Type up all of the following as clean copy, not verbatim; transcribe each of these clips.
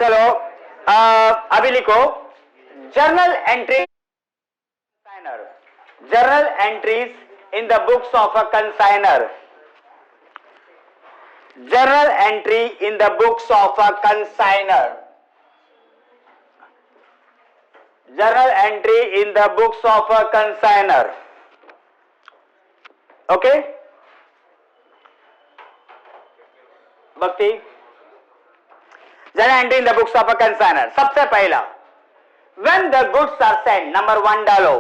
चलो अभी लिखो journal entry journal entries in the books of a consignor. Journal entry in the books of a consigner. Journal entry in the books of a consigner. Okay? Bhakti? Journal entry in the books of a consigner. सबसे पहला, when the goods are sent, number 1 डालो.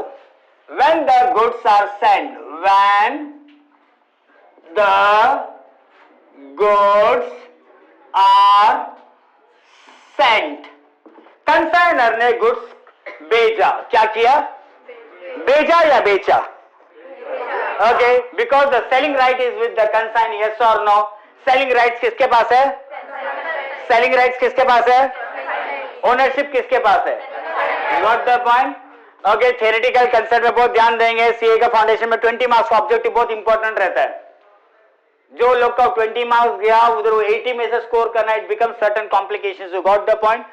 When the goods are sent, when the goods are sent. Consignor ने goods भेजा. क्या किया? भेजा या बेचा? Okay, because the selling right is with the consign. Yes और नो? सेलिंग राइट्स किसके पास है? सेलिंग राइट्स किसके पास है? ओनरशिप किसके पास है? Got the point? Okay, theoretical concept में बहुत ध्यान देंगे. सीए का फाउंडेशन में 20 मार्क्स का ऑब्जेक्टिव बहुत इंपॉर्टेंट रहता है. जो लोग का 20 मार्क्स गया उधर 80 में से स्कोर करना, it become certain complications. You got the point?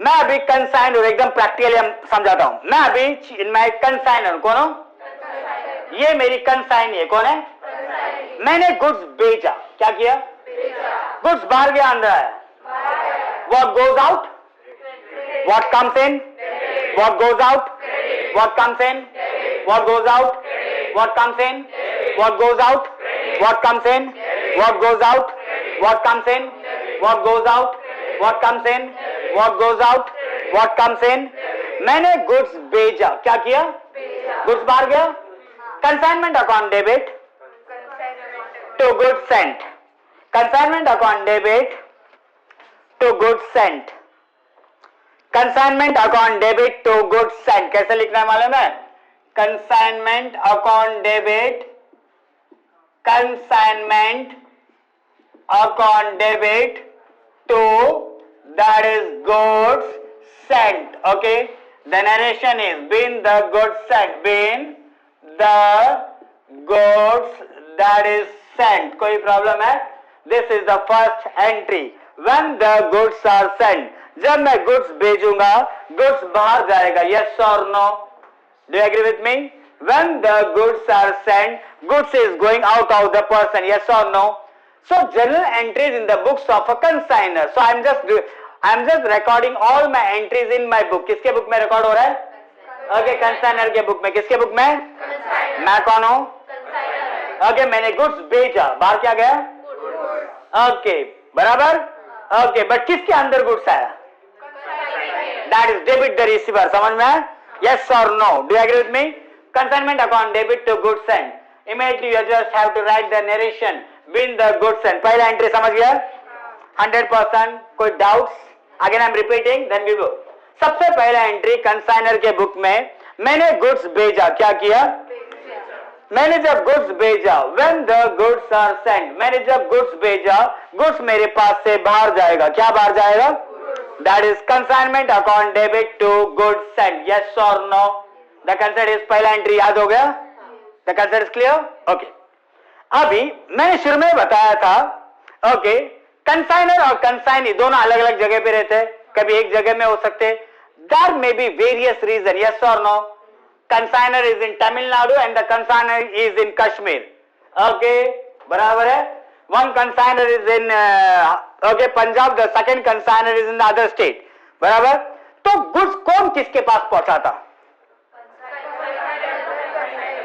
मैं अभी कंसाइन और एकदम प्रैक्टिकली हम समझाता हूं. मैं अभी इन माय कंसाइनर. कौन हो? ये मेरी कंसाइन है. कौन है? मैंने गुड्स भेजा. क्या किया? गुड्स बाहर गया, अंदर आया. What goes out? What comes in? What goes out? What comes in? What goes out? What comes in? What goes out? What comes in? What goes out? What comes in? What goes out? What comes in? What goes out? What comes in? मैंने goods भेजा. क्या किया? Goods बाहर गया. Consignment account debit to goods sent. Consignment account debit to goods sent. Consignment account debit to goods sent. कैसे लिखना है मालूम है? Consignment account debit, consignment account debit to, that is goods sent. Okay, the narration is been the goods sent, been the goods that is sent. कोई problem है? This is the first entry. When the goods are sent, जब मैं goods भेजूंगा, goods बाहर जाएगा. Yes or no? Do you agree with me? When the goods are sent, goods is going out of the person. Yes or no? So journal entries in the books of a consigner. So I'm just recording all my entries in my book. किसके book में record हो रहा है? Okay, consignor के book में. किसके book में? मैं कौन हूं? ओके, मैंने गुड्स भेजा. बाहर क्या गया? ओके, बराबर. ओके, बट किसके अंदर गुड्स आया? That is debit the receiver. समझ में आया? यस और no? Do you agree with me? Consignment account debit to goods sent. Immediately you just have to write the narration when the goods sent. पहला entry समझ गया? 100%. कोई doubts? Again I am repeating, then we go. सबसे पहला entry consignor के book में, मैंने goods भेजा. क्या किया? मैंने जब गुड्स भेजा, when the goods are sent, मैंने जब गुड्स भेजा, गुड्स मेरे पास से बाहर जाएगा. क्या बाहर जाएगा? That is consignment account debit to goods sent. Yes or no? The concept is पहला एंट्री. याद हो गया? The concept is clear? Okay. अभी मैंने शुरू में बताया था, ओके, कंसाइनर और कंसाइनी दोनों अलग अलग जगह पे रहते हैं. कभी एक जगह में हो सकते. There may be various reason. Yes or no? Consigner is in Tamil Nadu and the consigner is in Kashmir. Okay, बराबर है. One consigner is in Punjab. The second consigner is in the other state. बराबर. तो goods कौन किसके पास पहुंचाता?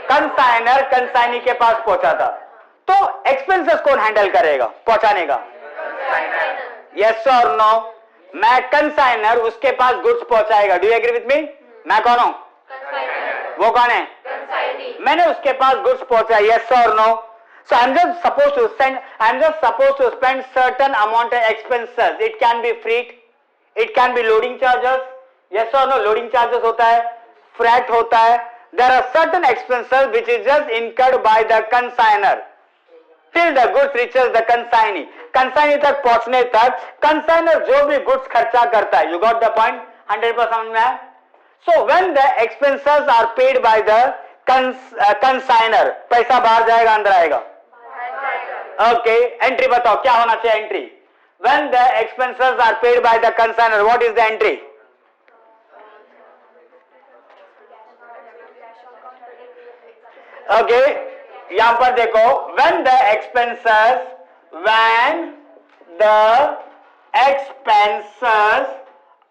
Consignor consignee के पास पहुंचा था. तो एक्सपेंसेस कौन हैंडल करेगा पहुंचाने का? यस और नो? मैं कंसाइनर, उसके पास गुड्स पहुंचाएगा. Do you agree with me? मैं कौन हूं? वो कौन है? मैंने उसके पास गुड्स पहुंचाया. यस और no? So I am just suppose to spend certain amount of expenses. It can be freight, it can be loading charges. Yes और नो? लोडिंग चार्जेस होता है, फ्रैट होता है. There are certain expenses which is just incurred by the consigner till the goods reaches the consignee. Consignee तक पहुंचने तक consigner जो भी goods खर्चा करता है. You got the point? 100% समझ में आया? So when the expenses are paid by the consigner, पैसा बाहर जाएगा अंदर आएगा? ओके, एंट्री बताओ क्या होना चाहिए? Entry When the expenses are paid by the consignor, what is the entry? Okay, यहां पर देखो, when the expenses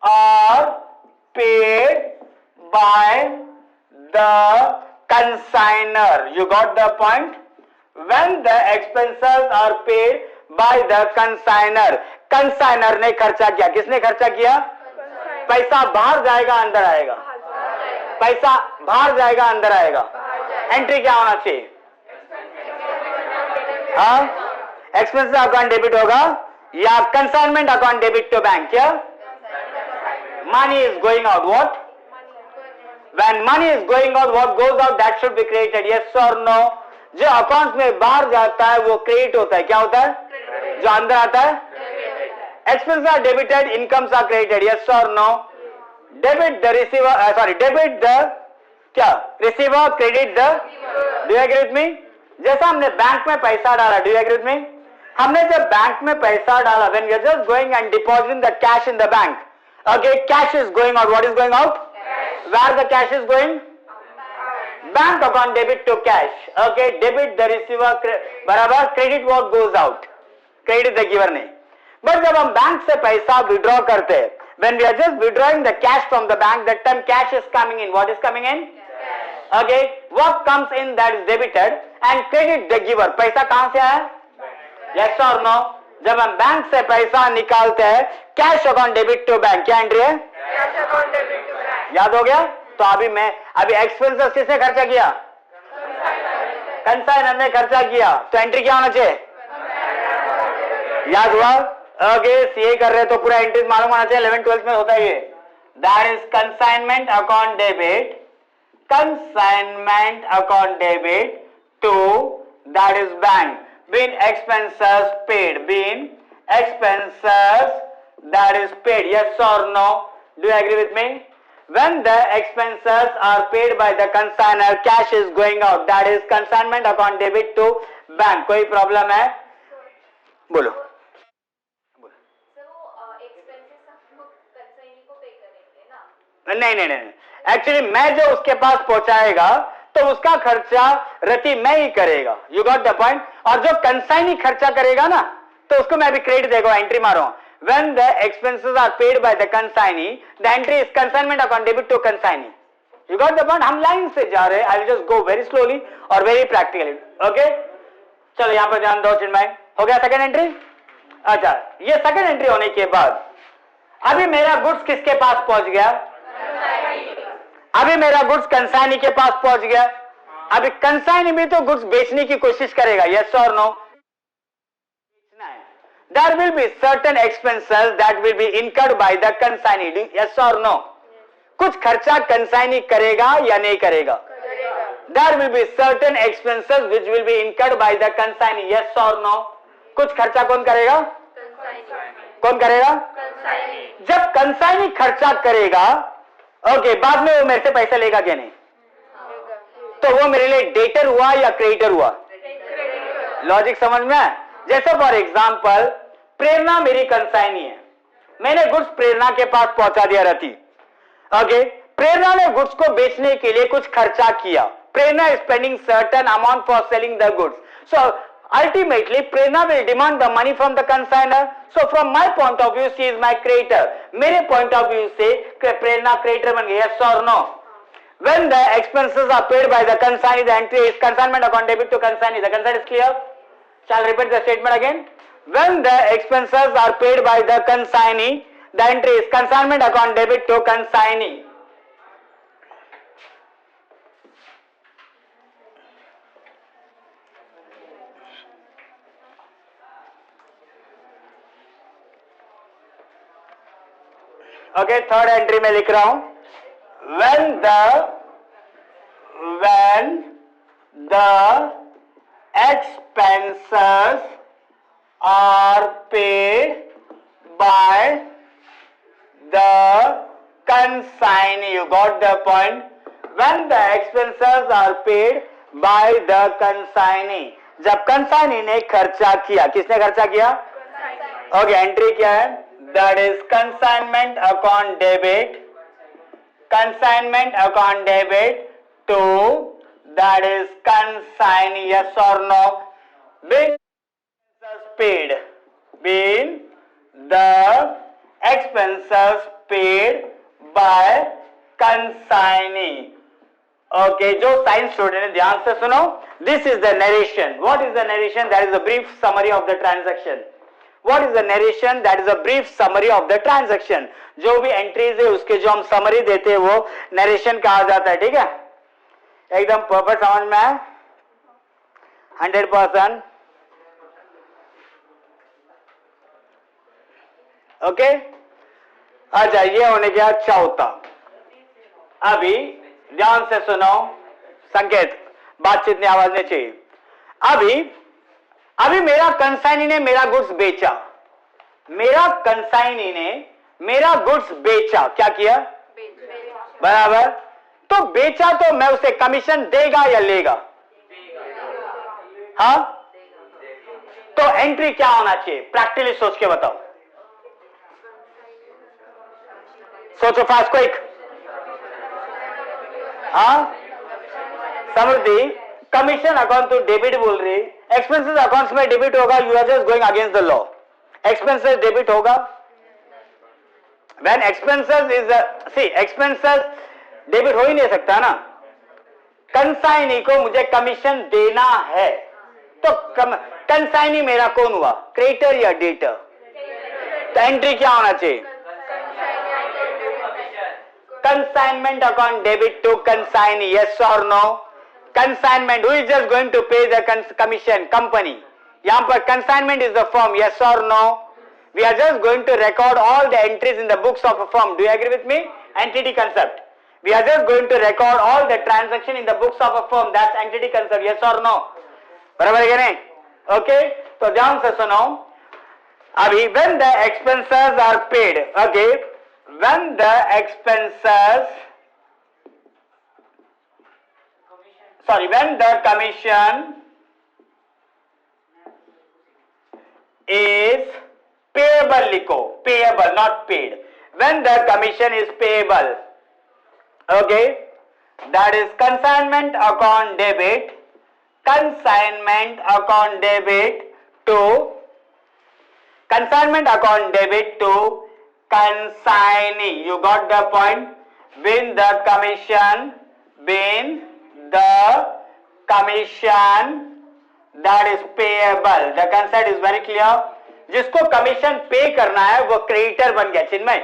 are paid by the consignor. You got the point? When the expenses are paid by the consignor. Consignor ने खर्चा किया. किसने खर्चा किया? पैसा बाहर जाएगा अंदर आएगा? पैसा बाहर जाएगा अंदर आएगा? एंट्री क्या होना चाहिए? हाँ, एक्सपेंसेस अकाउंट डेबिट होगा या consignment account debit to bank? क्या money is going out? What? When money is going out, what goes out, that should be credited. Yes or no? जो अकाउंट में बाहर जाता है वो क्रेडिट होता है. क्या होता है? जो अंदर आता है expenses are debited, incomes are credited. Yes or no? Debit the receiver, debit the क्या? Receiver, credit the. Do you agree with me? जैसा हमने बैंक में पैसा डाला, do you agree with me? हमने जब बैंक में पैसा डाला, when we are just going and depositing the cash in the bank, okay, cash is going out. What is going out? Cash. Where the cash is going? Bank account debit to cash. Okay, debit the receiver, बराबर credit what goes out, credit the giver नहीं. But जब हम bank से पैसा withdraw करते हैं, when we are just withdrawing the cash from the bank, that time cash is coming in. What is coming in? Cash. Okay, what comes in, that is debited and credit the giver. पैसा कहां से आया? Yes or no? जब हम bank से पैसा निकालते हैं, cash account debit to bank, क्या एंट्री है? Cash account debit to bank. याद हो गया? तो अभी एक्सपेंसेस किसने खर्चा किया? कंसाइनर ने खर्चा किया. तो एंट्री क्या होना चाहिए? याद हुआ? ओके, सीए कर रहे तो पूरा एंट्री मालूम होना चाहिए. 11th-12th में होता है ये. That is consignment account debit, consignment account debit to, that is bank. Been expenses paid, been expenses that is paid. Yes or no? Do you agree with me? When the expenses are paid by the consignor, cash is going out. That is consignment account debit to bank. कोई problem है? बोलो. नहीं. Actually मैं जो उसके पास पहुंचाएगा तो उसका खर्चा रति मैं ही करेगा. You got the point. और जो कंसाइनी खर्चा करेगा ना, तो उसको मैं भी क्रेडिट देगा. एंट्री मारो. When the expenses are paid by the consignee, the entry is consignment account debit to consignee. You got the point. हम लाइन से जा रहे हैं. I will just go very slowly और वेरी प्रैक्टिकली. ओके, चलो यहां पर ध्यान दो. चिन्मय, हो गया सेकंड एंट्री? अच्छा, ये सेकंड एंट्री होने के बाद अभी मेरा गुड्स किसके पास पहुंच गया? अभी मेरा गुड्स कंसाइनी के पास पहुंच गया. अभी कंसाइनी भी तो गुड्स बेचने की कोशिश करेगा. यस और no? There will be certain expenses that will be incurred by the consignee. Yes और नो? कुछ खर्चा कंसाइनी करेगा या नहीं करेगा? There will be certain expenses which will be incurred by the consignee. Yes और नो? कुछ खर्चा कौन करेगा? कौन करेगा? जब कंसाइनी खर्चा करेगा, ओके, बाद में वो मेरे से पैसा लेगा क्या? नहीं. तो वो मेरे लिए डेटर हुआ या क्रेडिटर हुआ? लॉजिक समझ में? जैसे फॉर एग्जांपल, प्रेरणा मेरी कंसाइनी है. मैंने गुड्स प्रेरणा के पास पहुंचा दिया रति. ओके, प्रेरणा ने गुड्स को बेचने के लिए कुछ खर्चा किया. Prerna is spending certain amount for selling the goods. So ultimately Prerna will demand the money from the consignor. So from my point of view, she is my creditor. मेरे point of view से प्रेरणा creditor बन गई. Yes or no? When the expenses are paid by the consignee, the entry is consignment account debit to consignee. The concept is clear? Shall I repeat the statement again? When the expenses are paid by the consignee, the entry is consignment account debit to consignee. Okay, third entry में लिख रहा हूं. when the expenses are paid by the consignee. You got the point? When the expenses are paid by the consignee. जब consignee ने खर्चा किया, किसने खर्चा किया? ओके एंट्री क्या है? That is consignment account debit, consignment account debit to, that is consign, yes और no, been paid, been the expenses paid by consignee. Okay, जो साइंस स्टूडेंट है ध्यान से सुनो. This is the narration. What is the narration? That is a brief summary of the transaction. What is the narration? That is a brief summary of the transaction. जो भी entries है उसके जो हम समरी देते हैं वो नरेशन कहा जाता है. ठीक है, एकदम परफेक्ट समझ में है 100%. ओके, अच्छा ये होने गया चौथा. अभी ध्यान से सुनो, संकेत बातचीत में आवाज नहीं चाहिए. अभी मेरा कंसाइनी ने मेरा गुड्स बेचा, मेरा कंसाइनी ने मेरा गुड्स बेचा. क्या किया? बराबर. तो बेचा तो मैं उसे कमीशन देगा या लेगा? हाँ, तो एंट्री क्या होना चाहिए? प्रैक्टिकली सोच के बताओ. सोचो फास्ट क्विक. हाँ, समृद्धि कमीशन अकाउंट तो डेबिट बोल रही, एक्सपेंसेस अकाउंट्स में डेबिट होगा. You are just going against the law. Expenses debit होगा. When expenses is see, expenses debit हो ही नहीं सकता ना. कंसाइनी को मुझे कमीशन देना है, तो कंसाइनी मेरा कौन हुआ? क्रेडिटर या डेटर? तो एंट्री क्या होना चाहिए? Consignment account debit to consignee, yes or no? Consignment, who is just going to pay the commission? Company. यहाँ पर consignment is the firm, yes or no? We are just going to record all the entries in the books of a firm. Do you agree with me? Entity concept. We are just going to record all the transaction in the books of a firm. That's entity concept, yes or no? बराबर है क्या नहीं? Okay, तो ध्यान से सुनो. अभी when the expenses are paid, okay, when the expenses, when the commission is payable, लिखो payable, not paid. When the commission is payable, okay, that is consignment account debit, consignment account debit to, consignment account debit to consignee. You got the point? When the commission that is payable. The concept is very clear. जिसको commission pay करना है वो creditor बन गया. चिन्मय,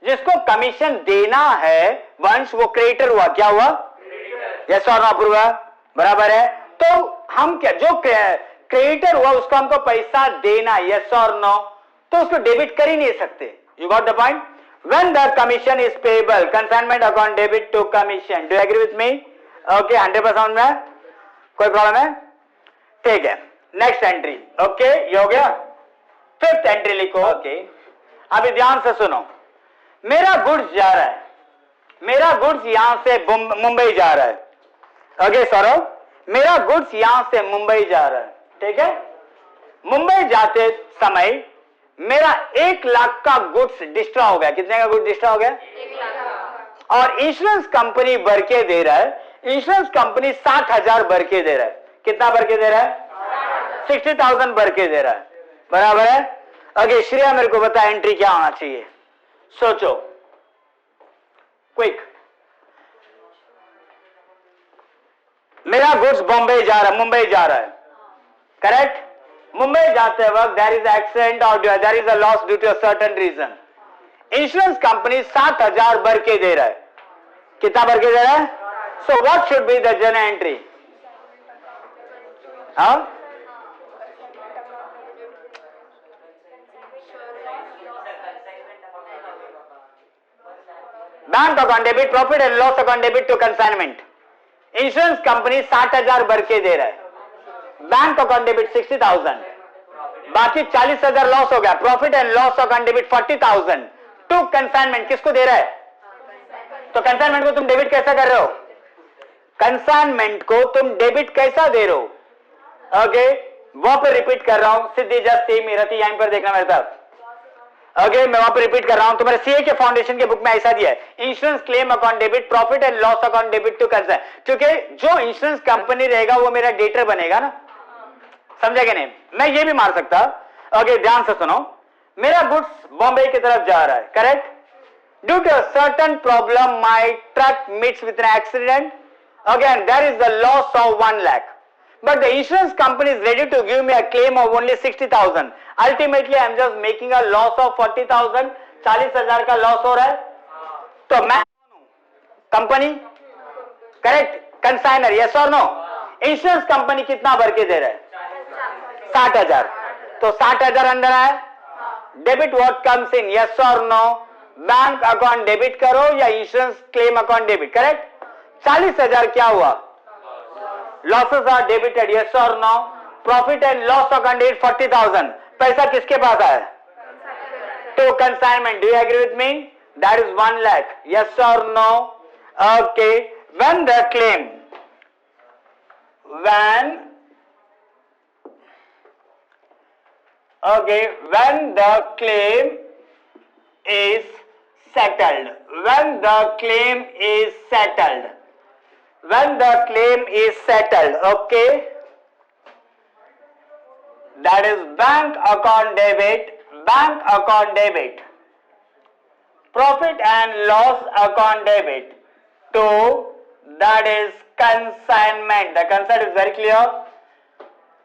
जिसको commission देना है वंश, वो क्रेडिटर हुआ. क्या हुआ? यस और नो? अप्रूव है? बराबर है. तो हम क्या, जो क्रेडिटर हुआ उसको हमको पैसा देना, यस और नो, तो उसको डेबिट कर ही नहीं सकते. You got the point? When the commission is payable, consignment account debit to commission. Do you agree with me? Okay, 100% में कोई प्रॉब्लम है? ठीक है. Next entry. ओके, ये हो गया. फिफ्थ एंट्री लिखो. ओके, अभी ध्यान से सुनो. मेरा गुड्स जा रहा है, मेरा गुड्स यहां से मुंबई जा रहा है. ओके सौरभ, मेरा गुड्स यहां से मुंबई जा रहा है. ठीक है, मुंबई जाते समय मेरा 1 लाख का गुड्स डिस्ट्रॉय हो गया. कितने का गुड्स डिस्ट्रॉय हो गया? 1 लाख. और इंश्योरेंस कंपनी भर के दे रहा है. इंश्योरेंस कंपनी 60,000 भर के दे रहा है. कितना भर के दे रहा है? 60,000 भर के दे रहा है. बराबर है. ओके, श्रेया मेरे को बता एंट्री क्या होना चाहिए? सोचो क्विक. मेरा गुड्स बॉम्बे जा रहा है, मुंबई जा रहा है. करेक्ट. मुंबई जाते वक्त देयर इज एक्सीडेंट और there is a loss due to a certain reason. Insurance company 60,000 भर के दे रहा है. कितना भर के दे रहा है? So what should be the journal entry? हाँ, bank account debit, profit and loss account debit to consignment. Insurance company 60,000 भर के दे रहा है. बैंक अकाउंट डेबिट 60,000, बाकी 40,000 लॉस हो गया. Profit and loss account debit 40,000 to consignment. किसको दे रहा है? तो कंसाइनमेंट को तुम डेबिट कैसा कर रहे हो? कंसाइनमेंट को तुम डेबिट कैसा दे रहे हो? ओके, वहां पर रिपीट कर रहा हूं. सिद्धि, जस्ट सी, मेरती, यहां पर देखना मेरे साथ. ओके मैं वहां पर रिपीट कर रहा हूं, तुम्हारे सीए के फाउंडेशन के बुक में ऐसा दिया है, insurance claim account debit, profit and loss account debit to concern, क्योंकि जो इंश्योरेंस कंपनी रहेगा वो मेरा डेटर बनेगा ना, समझे कि नहीं? मैं ये भी मार सकता। ओके ध्यान से सुनो, मेरा गुड्स बॉम्बे की तरफ जा रहा है, correct? Due to a certain problem my truck meets with an accident, again there is the loss of 1 lakh, but the insurance company is ready to give me a claim of only 60,000. Ultimately, I am just making a loss of 40,000. 40,000 का loss हो रहा है, तो मैं company, correct? Consignor, yes और no? Insurance company कितना भर के दे रहा है? 60,000, तो 60,000 अंदर आए, debit what comes in, yes और नो? बैंक अकाउंट डेबिट करो या insurance claim account debit, correct? 40,000 क्या हुआ? Losses are debited, yes or no? Profit and loss account is 40,000. पैसा किसके पास आया? To consignment. Do you agree with me? That is 1 lakh. Yes or no? Okay. When the claim, when the claim is settled, when the claim is settled. When the claim is settled, okay, that is bank account debit, profit and loss account debit to, that is consignment. The concept is very clear.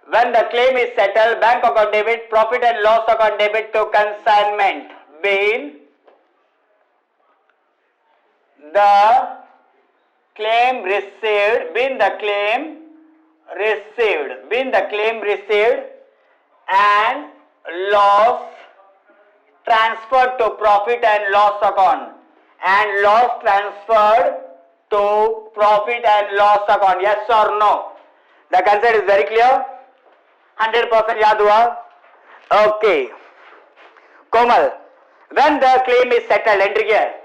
When the claim is settled, bank account debit, profit and loss account debit to consignment, being the claim received, been the claim received and loss transferred to profit and loss account, and loss transferred to profit and loss account, yes or no? The concept is very clear, 100% याद हुआ? Okay. Komal, when the claim is settled, entry क्या है?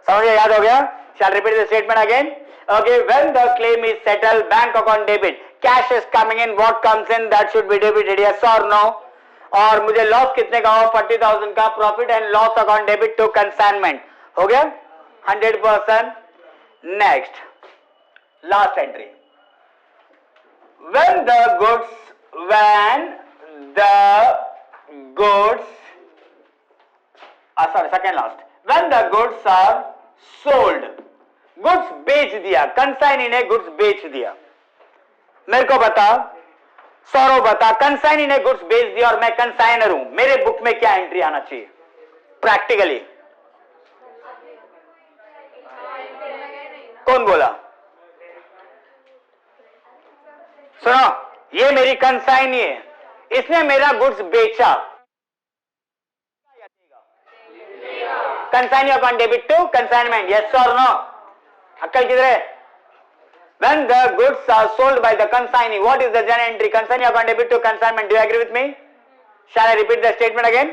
समझ याद हो गया? Shall repeat the statement again? Okay, when the claim is settled, bank account debit, cash is coming in, what comes in that should be debited, yes or no? और मुझे loss कितने का हो? 40,000 का, profit and loss account debit to consignment, हो गया 100%। Next last entry, when the goods second last, when the goods are sold, goods बेच दिया, कंसाइनी ने गुड्स बेच दिया, मेरे को बता, सौरव बता, कंसाइनी ने गुड्स बेच दिया और मैं कंसाइनर हूं, मेरे बुक में क्या एंट्री आना चाहिए प्रैक्टिकली? कौन बोला? सुनो, ये मेरी कंसाइनी है, इसने मेरा गुड्स बेचा, consignee account debit to consignment, yes और नो? अक्कल किधर है? When the goods are sold by the consignee, what is the journal entry? Consignee account debit to consignment. Do you agree with me? Shall I repeat the statement again?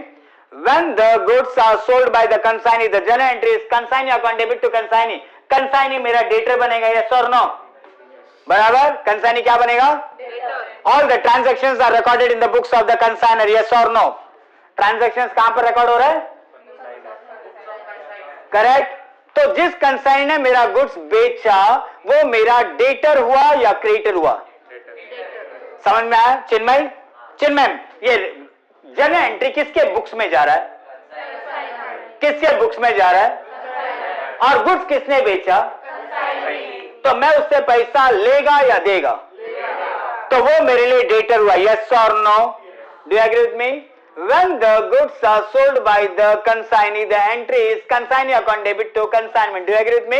When the goods are sold by the consignee, the journal entry is consignee account debit to consignee. Consignee मेरा debtor बनेगा, yes or no? बराबर? Consignee क्या बनेगा? All the transactions are recorded in the books of the consignor, yes or no? Transactions कहां पर record हो रहा है? करेक्ट। तो जिस कंसाइनी ने मेरा गुड्स बेचा वो मेरा डेटर हुआ या क्रेडिटर हुआ? समझ में आया? चिन्मय, ये जर्नल एंट्री किसके बुक्स में जा रहा है? किसके बुक्स में जा रहा है? और गुड्स किसने बेचा? तो मैं उससे पैसा लेगा या देगा? तो वो मेरे लिए डेटर हुआ, यस और no? Do you agree with me? When the goods are sold by the consignee, the entry is consignee account debit to consignment. Do you agree with me?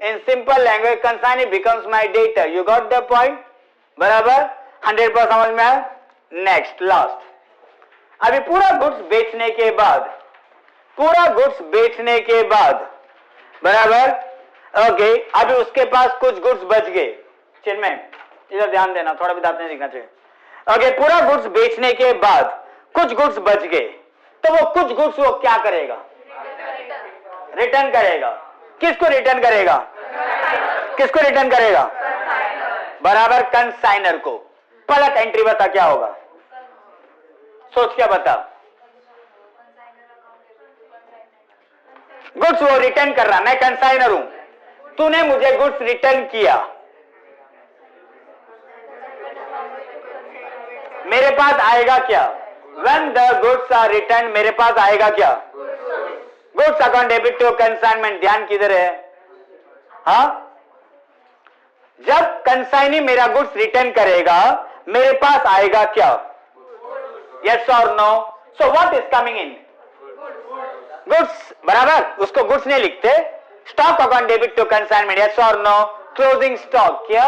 In simple language, consignee becomes my debtor. You got the point? बराबर? 100% समझ में आया? Next, last. अभी पूरा goods बेचने के बाद, बराबर? ओके, अभी उसके पास कुछ गुड्स बच गए। चिन्मय, इधर ध्यान देना, थोड़ा भी दांत नहीं दिखना चाहिए। ओके, पूरा गुड्स बेचने के बाद कुछ गुड्स बच गए, तो वो कुछ गुड्स वो क्या करेगा? रिटर्न करेगा। किसको रिटर्न करेगा? बराबर, कंसाइनर को। पलट एंट्री बता क्या होगा, सोच क्या बता। गुड्स वो रिटर्न कर रहा, मैं कंसाइनर हूं, तूने मुझे गुड्स रिटर्न किया, मेरे पास आएगा क्या? When the goods are returned, मेरे पास आएगा क्या? Goods account debit to consignment. ध्यान किधर है? हाँ, जब कंसाइनी मेरा गुड्स रिटर्न करेगा मेरे पास आएगा क्या? यस और no? So what is coming in? Goods, बराबर, उसको गुड्स नहीं लिखते, stock account debit to consignment. Yes और नो? क्लोजिंग स्टॉक क्या?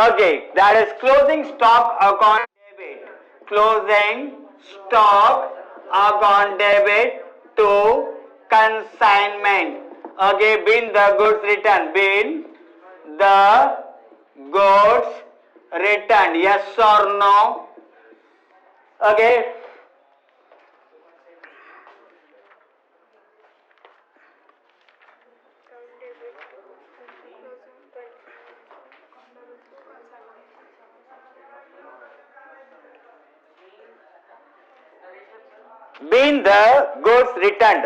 Okay, that is closing stock account debit, closing stock account debit to consignment. Okay, bin the goods returned, bin the goods returned. Yes or no? Okay. Been the goods returned,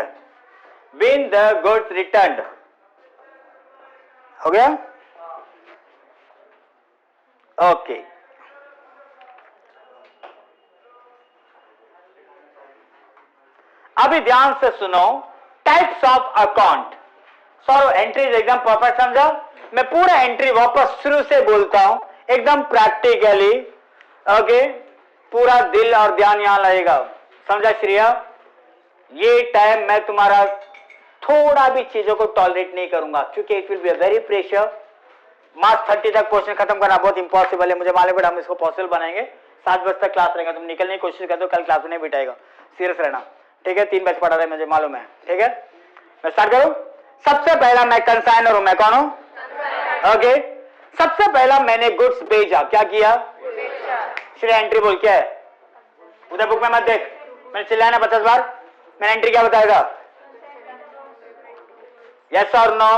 been the goods returned, हो गया? Okay, अभी ध्यान से सुनो, types of account. Sorry, entries एकदम perfect समझा? मैं पूरा एंट्री वापस शुरू से बोलता हूं, एकदम प्रैक्टिकली। ओके, पूरा दिल और ध्यान यहां लगेगा, समझा श्रेया? ये टाइम मैं तुम्हारा थोड़ा भी चीजों को टॉलरेट नहीं करूंगा, क्योंकि it will be a very pressure. March 30 तक क्वेश्चन खत्म करना बहुत इंपॉसिबल है, मुझे मालूम है, हम इसको पॉसिबल बनाएंगे। 7 बजे तक क्लास रहेगा, तुम निकलने की कोशिश कर दो, कल क्लास में नहीं बिठाएगा, सीरियस रहना, ठीक है? 3 बैच पढ़ा रहे, मुझे मालूम है, ठीक है? मैं स्टार्ट करूं? सबसे पहला मैं कंसाइनर हूं, मैं कौन हूं? ओके, सबसे पहला मैंने गुड्स भेजा, क्या किया? श्रेया एंट्री बोल, क्या है? उधर बुक में मत देख, मैंने चिल्लाया ना 50 बार, मैंने एंट्री क्या बताएगा? यस और नो?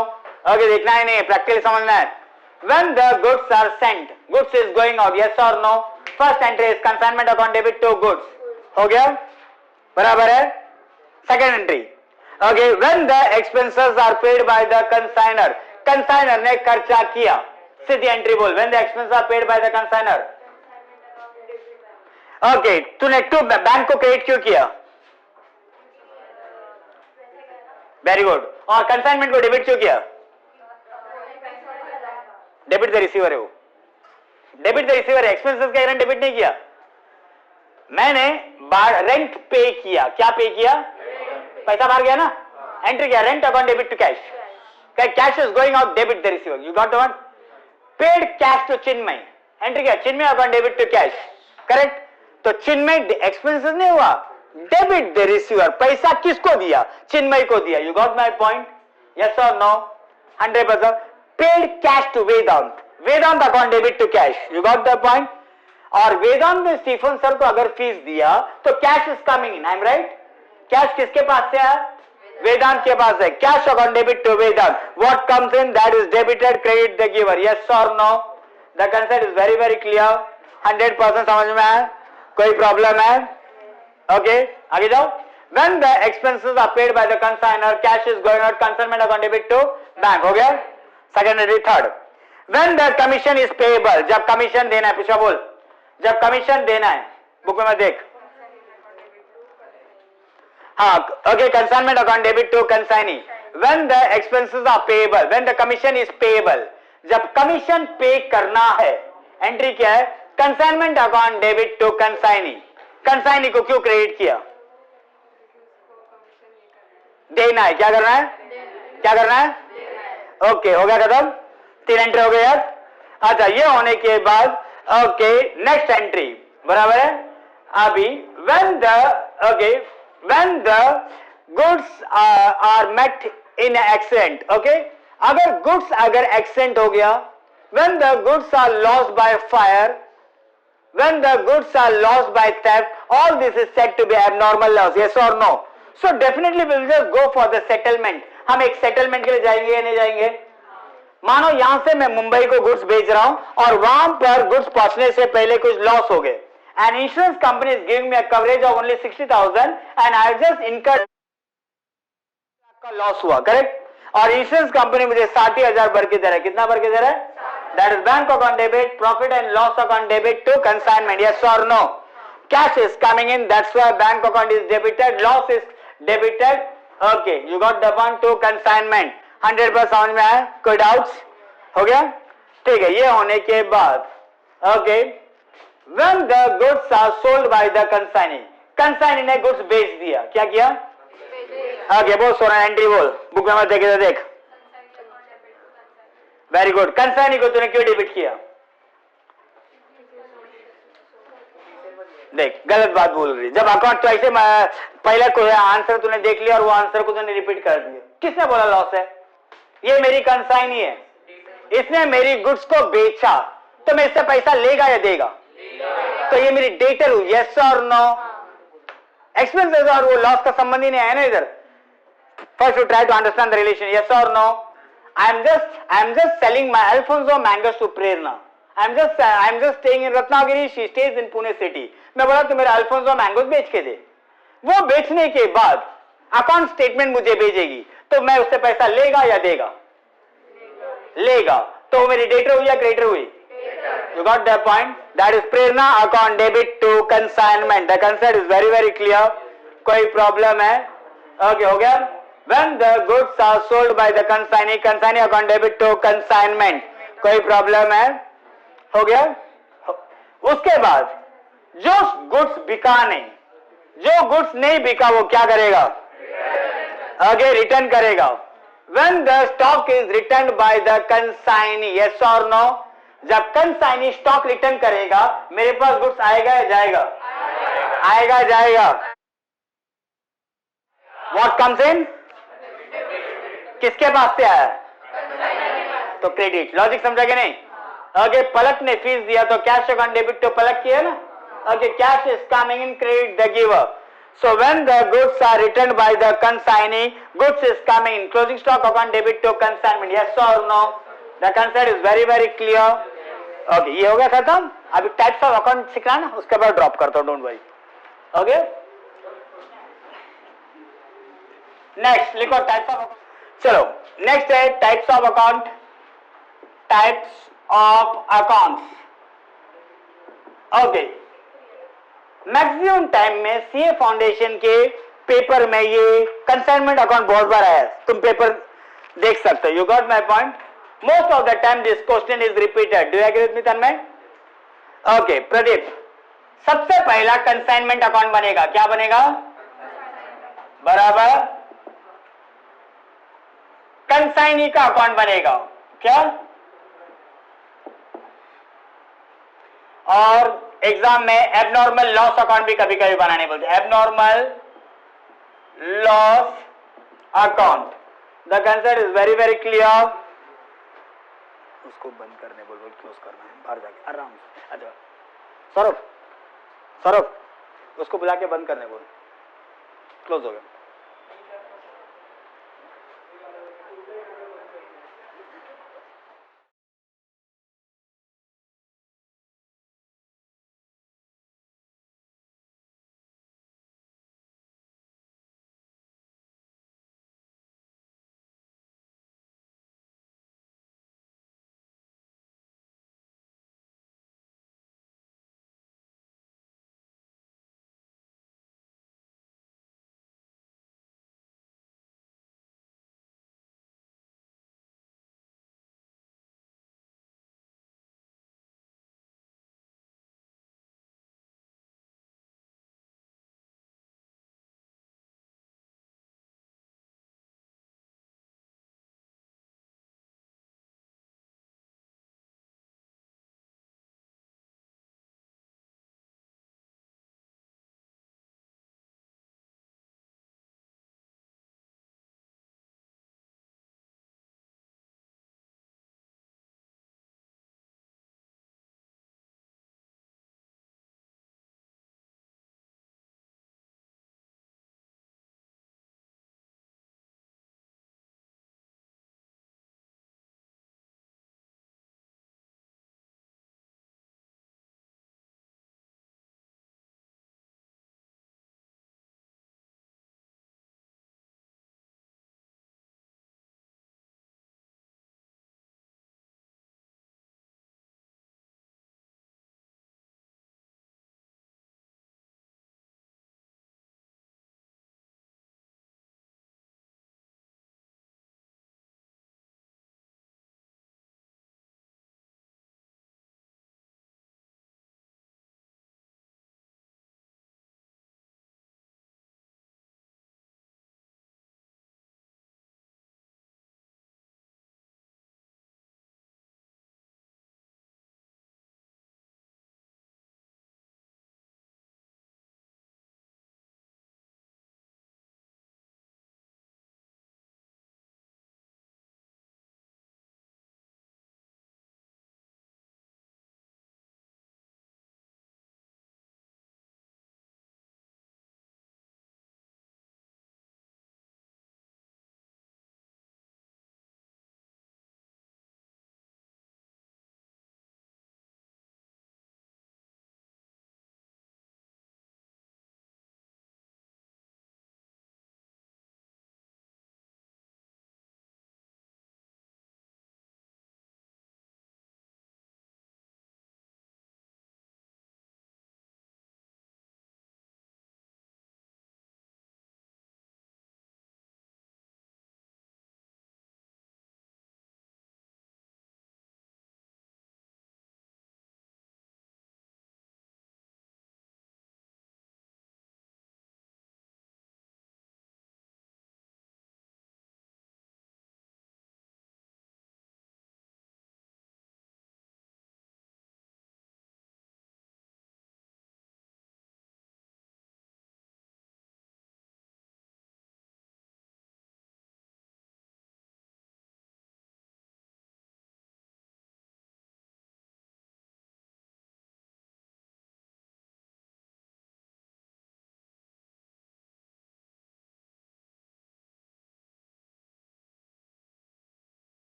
ओके, देखना ही नहीं, प्रैक्टिकली समझना है। When the goods are sent, goods is going out, yes or no? First entry is consignment account debit to goods, हो गया? बराबर है? Second entry, okay, when the expenses are paid by the consigner, consigner ने खर्चा किया, सीधी entry बोल, when the expenses are paid by the consigner, okay, तूने to bank को क्रेडिट क्यों किया? Very good. और कंसाइनमेंट को डेबिट क्यों किया? डेबिट द रिसीवर है वो, डेबिट द रिसीवर है, एक्सपेंसेस का डेबिट नहीं किया। मैंने रेंट पे किया, क्या पे किया? पैसा बाहर गया ना, एंट्री किया, rent account debit to cash, cash is going out, debit the receiver, you got the one? Paid cash to Chinmay, entry किया, Chinmay account debit to cash, correct? तो चिन्मय एक्सपेंसेस नहीं हुआ, डेबिट द रिसीवर, पैसा किसको दिया? चिन्मय को दिया, you got my point? Yes और no? 100%। Paid cash to Vedant, Vedant account debit to cash, you got the point? और वेदांत ने स्टीफन सर को अगर फीस दिया तो cash is coming in, I am right? Cash किसके पास से है? वेदांत के पास है, cash account debit to Vedant, what comes in? That is debited, credit the giver, yes और no? The concept is very very clear, 100% समझ में आया? कोई प्रॉब्लम है? ओके, आगे जाओ। When the expenses are paid by the consignor, cash is going out, consignment account debit to bank, हो गया? Second and third. When the commission is payable, जब कमीशन देना है, पूछा बोल, जब कमीशन देना है, बुक में देख, हाँ, okay, consignment account debit to consignee. When the expenses are payable, when the commission is payable, जब कमीशन पे करना है, एंट्री क्या है? Consignment account debit to consignee, consignee को क्यों क्रेडिट किया? देना है, क्या करना है? क्या करना है? ओके, हो गया खत्म, 3 एंट्री हो गए यार। अच्छा, ये होने के बाद ओके, नेक्स्ट एंट्री, बराबर है? अभी when the goods are met in accident, okay, अगर गुड्स अगर एक्सीडेंट हो गया, when the goods are lost by fire, when the goods are lost by theft, all this is said to be abnormal loss, yes or no? So definitely we will just go for the settlement. हम एक settlement के लिए जाएंगे या नहीं जाएंगे? मानो यहां से मैं मुंबई को गुड्स बेच रहा हूं और वहां पर गुड्स पहुंचने से पहले कुछ लॉस हो गए, and insurance company is giving me a coverage of only 60,000 and I just incurred का लॉस हुआ, करेक्ट, और इंश्योरेंस कंपनी मुझे 60,000 भर के दे रहा है, कितना भर के दे रहा है, that is bank account debit, profit and loss account debit to consignment, yes और no, cash is coming in, that's why bank account is debited, loss is debited, okay, you got the point to consignment, 100% समझ में आया, कोई doubts, हो गया, ठीक है, ये होने के बाद, okay, when the goods are sold by the consignee, consignee ने गुड्स बेच दिया, क्या किया, ओके, बोल सोना, एंट्री बोल, बुक में मत देखे तो देख, वेरी गुड, कंसाइनी को तूने क्यों डेबिट किया, देख गलत बात बोल रही, जब अकाउंट तो ऐसे पहले कोई आंसर तूने देख लिया और वो आंसर को तूने रिपीट कर दिया, किसने बोला लॉस है, ये मेरी कंसाइनी है, इसने मेरी गुड्स को बेचा, तो मैं इससे पैसा लेगा या देगा, तो ये मेरी डेटर हुई, यस और नो, एक्सपेंसेस और वो लॉस का संबंध ही नहीं है ना इधर, first you try to understand the relation, yes और no, I am just selling my alphonso mangoes to Prerna, I am just staying in Ratnagiri, she stays in Pune city. मैं बोला तो मेरा अल्फोंसो मैंगोस बेच के दे, वो बेचने के बाद अकाउंट स्टेटमेंट मुझे भेजेगी, तो मैं उससे पैसा लेगा या देगा, लेगा, तो मेरी डेटर हुई या क्रेडिटर हुई, you got the point, that is Prerna account debit to consignment, the concept is very very clear, कोई प्रॉब्लम है, ओके, हो गया, when the goods are sold by the consignee, consignee account debit to consignment, कोई problem है, हो गया, उसके बाद जो गुड्स बिका नहीं, जो गुड्स नहीं बिका वो क्या करेगा, आगे रिटर्न करेगा, when the stock is returned by the consignee, yes or no, जब कंसाइनी स्टॉक रिटर्न करेगा मेरे पास गुड्स आएगा या जाएगा, आएगा जाएगा, व्हाट कम्स इन, किसके पास से आया, तो क्रेडिट, लॉजिक समझा कि नहीं, ओके, पलक ने फीस दिया तो कैश अकाउंट डेबिट तो पलक किया ना, okay, cash is coming in, credit the giver, so when the goods are return by the consignee, goods is coming in, closing stock account debit to consignment, yes और no, the concept is very very clear, okay, ये हो गया खत्म, अभी types of account सीखना ना, उसके बाद ड्रॉप करता हूं, डोंट वरी, ओके, नेक्स्ट लिखो टाइप्स ऑफ, चलो नेक्स्ट है types of account, types of accounts, okay, maximum time में सीए फाउंडेशन के पेपर में ये कंसाइनमेंट अकाउंट बहुत बार आया है, तुम पेपर देख सकते हो, you got my point, most of the time this question is repeated, do you agree with me Tanmay, okay, Pradeep, सबसे पहला कंसाइनमेंट अकाउंट बनेगा, क्या बनेगा, बराबर, कंसाइनी का अकाउंट बनेगा, क्या, और एग्जाम में एबनॉर्मल लॉस अकाउंट भी कभी कभी बनाने बोलते हैं, abnormal loss account, the concept is very very clear, उसको बंद करने बोल, क्लोज करना है, बाहर जाके आराम से, अच्छा सौरभ, सौरभ उसको बुला के बंद करने बोल, क्लोज हो गया।